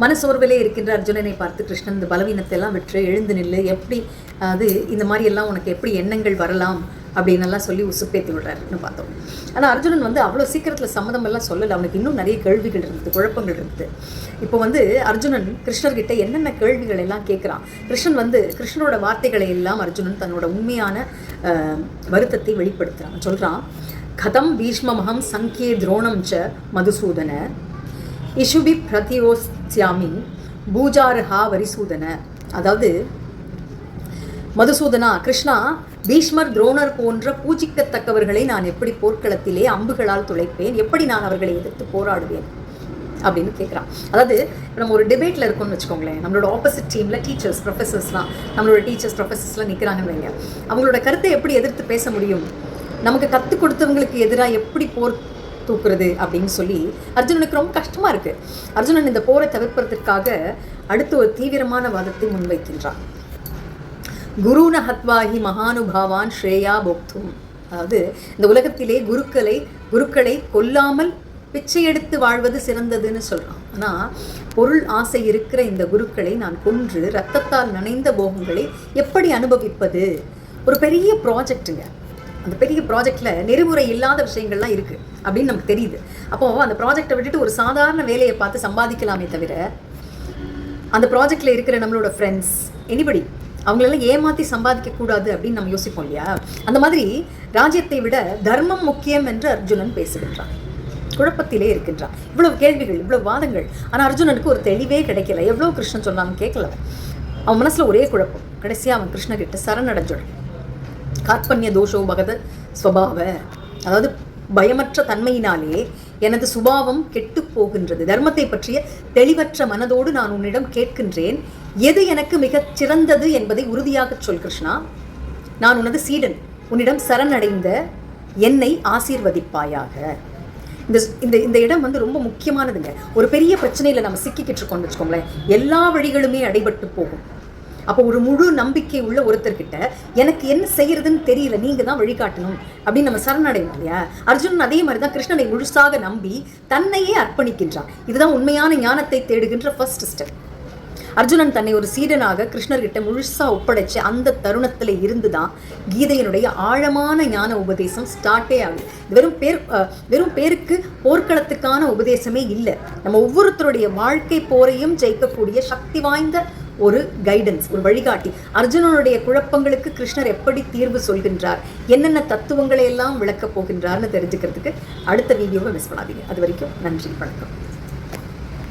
மனசோர்விலே இருக்கின்ற அர்ஜுனனை பார்த்து கிருஷ்ணன் இந்த பலவீனத்தை எல்லாம் விற்று எழுந்து நில்லு, எப்படி அது இந்த மாதிரி எல்லாம் உனக்கு எப்படி எண்ணங்கள் வரலாம் அப்படின்னு எல்லாம் சொல்லி உசுப்பேற்றி விடுறாருன்னு பார்த்தோம். ஆனால் அர்ஜுனன் வந்து அவ்வளோ சீக்கிரத்தில் சம்மதம் எல்லாம் சொல்லலை. அவனுக்கு இன்னும் நிறைய கேள்விகள் இருந்தது, குழப்பங்கள் இருந்தது. இப்போ வந்து அர்ஜுனன் கிருஷ்ணர்கிட்ட என்னென்ன கேள்விகள் எல்லாம் கேட்குறான். கிருஷ்ணன் வந்து கிருஷ்ணனோட வார்த்தைகளை எல்லாம் அர்ஜுனன் தன்னோட உண்மையான வருத்தத்தை வெளிப்படுத்துகிறான். சொல்கிறான், கதம் பீஷ்மமகம் சங்கே துரோணம் ச மதுசூதன இஷுபி பிரதியோஸ்யாமி பூஜாரஹா வரிசூதன. அதாவது மதுசூதனா, கிருஷ்ணா, பீஷ்மர் துரோணர் போன்ற பூஜிக்கத்தக்கவர்களை நான் எப்படி போர்க்களத்திலே அம்புகளால் துளைப்பேன், எப்படி நான் அவர்களை எதிர்த்து போராடுவேன் அப்படின்னு கேட்குறான். அதாவது நம்ம ஒரு டிபேட்டில் இருக்கோம்னு வச்சுக்கோங்களேன், நம்மளோட ஆப்போசிட் டீமில் டீச்சர்ஸ் ப்ரொஃபஸர்ஸ்லாம், நம்மளோட ப்ரொஃபஸர்ஸ்லாம் நிற்கிறாங்கன்னு வைங்க. அவங்களோட கருத்தை எப்படி எதிர்த்து பேச முடியும், நமக்கு கற்றுக் கொடுத்தவங்களுக்கு எதிராக எப்படி போர் தூக்குறது அப்படின்னு சொல்லி அர்ஜுனனுக்கு ரொம்ப கஷ்டமாக இருக்குது. அர்ஜுனன் இந்த போரை தவிர்ப்பதற்காக அடுத்து ஒரு தீவிரமான வாதத்தை முன்வைக்கின்றான். குருன ஹத்வாஹி மகானுபாவான் ஸ்ரேயா போக்தும். அதாவது இந்த உலகத்திலே குருக்களை கொல்லாமல் பிச்சை எடுத்து வாழ்வது சிறந்ததுன்னு சொல்கிறான். ஆனால் பொருள் ஆசை இருக்கிற இந்த குருக்களை நான் கொன்று இரத்தத்தால் நனைந்த போகங்களை எப்படி அனுபவிப்பது? ஒரு பெரிய ப்ராஜெக்டுங்க. அந்த பெரிய ப்ராஜெக்டில் நெறிமுறை இல்லாத விஷயங்கள்லாம் இருக்குது அப்படின்னு நமக்கு தெரியுது. அப்போது அந்த ப்ராஜெக்டை விட்டுட்டு ஒரு சாதாரண வேலையை பார்த்து சம்பாதிக்கலாமே தவிர அந்த ப்ராஜெக்டில் இருக்கிற நம்மளோட ஃப்ரெண்ட்ஸ் எனிபடி அவங்களெல்லாம் ஏமாற்றி சம்பாதிக்கக்கூடாது அப்படின்னு நம்ம யோசிப்போம் இல்லையா? அந்த மாதிரி ராஜ்யத்தை விட தர்மம் முக்கியம் என்று அர்ஜுனன் பேசுகின்றான். குழப்பத்திலே இருக்கின்றான். இவ்வளவு கேள்விகள், இவ்வளவு வாதங்கள். ஆனால் அர்ஜுனனுக்கு ஒரு தெளிவே கிடைக்கல. எவ்வளோ கிருஷ்ணன் சொன்னாலும் கேட்கல. அவன் மனசில் ஒரே குழப்பம். கடைசியாக அவன் கிருஷ்ணகிட்ட சரணடைஞ்சான். காத்பன்ய தோஷோ பகத ஸ்வபாவ, அதாவது பயமற்ற தன்மையினாலே எனது சுபாவம் கெட்டு போகின்றது. தர்மத்தை பற்றிய தெளிவற்ற மனதோடு நான் உன்னிடம் கேட்கின்றேன், எது எனக்கு மிகச் சிறந்தது என்பதை உறுதியாக சொல் கிருஷ்ணா. நான் உனது சீடன், உன்னிடம் சரணடைந்த என்னை ஆசீர்வதிப்பாயாக. இந்த இந்த இடம் வந்து ரொம்ப முக்கியமானதுங்க. ஒரு பெரிய பிரச்சனையில் நம்ம சிக்கிக்கிட்டு இருக்கோம்னு வச்சுக்கோங்களேன், எல்லா வழிகளுமே அடைபட்டு போகும். அப்போ ஒரு முழு நம்பிக்கை உள்ள ஒருத்தர்கிட்ட எனக்கு என்ன செய்யறதுன்னு தெரியல, நீங்க தான் வழிகாட்டணும் அப்படின்னு நம்ம சரணடைவோம் இல்லையா? அர்ஜுனன் அதே மாதிரி தான் கிருஷ்ணனை முழுசாக நம்பி தன்னையே அர்ப்பணிக்கின்றான். இதுதான் உண்மையான ஞானத்தை தேடுகின்ற ஃபர்ஸ்ட் ஸ்டெப். அர்ஜுனன் தன்னை ஒரு சீடனாக கிருஷ்ணர்கிட்ட முழுசா ஒப்படைச்ச அந்த தருணத்துல இருந்து தான் கீதையினுடைய ஆழமான ஞான உபதேசம் ஸ்டார்ட்டே ஆகுது. வெறும் பேருக்கு போர்க்களத்துக்கான உபதேசமே இல்லை. நம்ம ஒவ்வொருத்தருடைய வாழ்க்கை போரையும் ஜெயிக்கக்கூடிய சக்தி வாய்ந்த ஒரு கைடன்ஸ், ஒரு வழிகாட்டி. அர்ஜுனனுடைய குழப்பங்களுக்கு கிருஷ்ணர் எப்படி தீர்வு சொல்கின்றார், என்னென்ன தத்துவங்களை எல்லாம் விளக்கப் போகின்றார்னு தெரிஞ்சுக்கிறதுக்கு அடுத்த வீடியோவை மிஸ் பண்ணாதீங்க. அது வரைக்கும் நன்றி, வணக்கம்.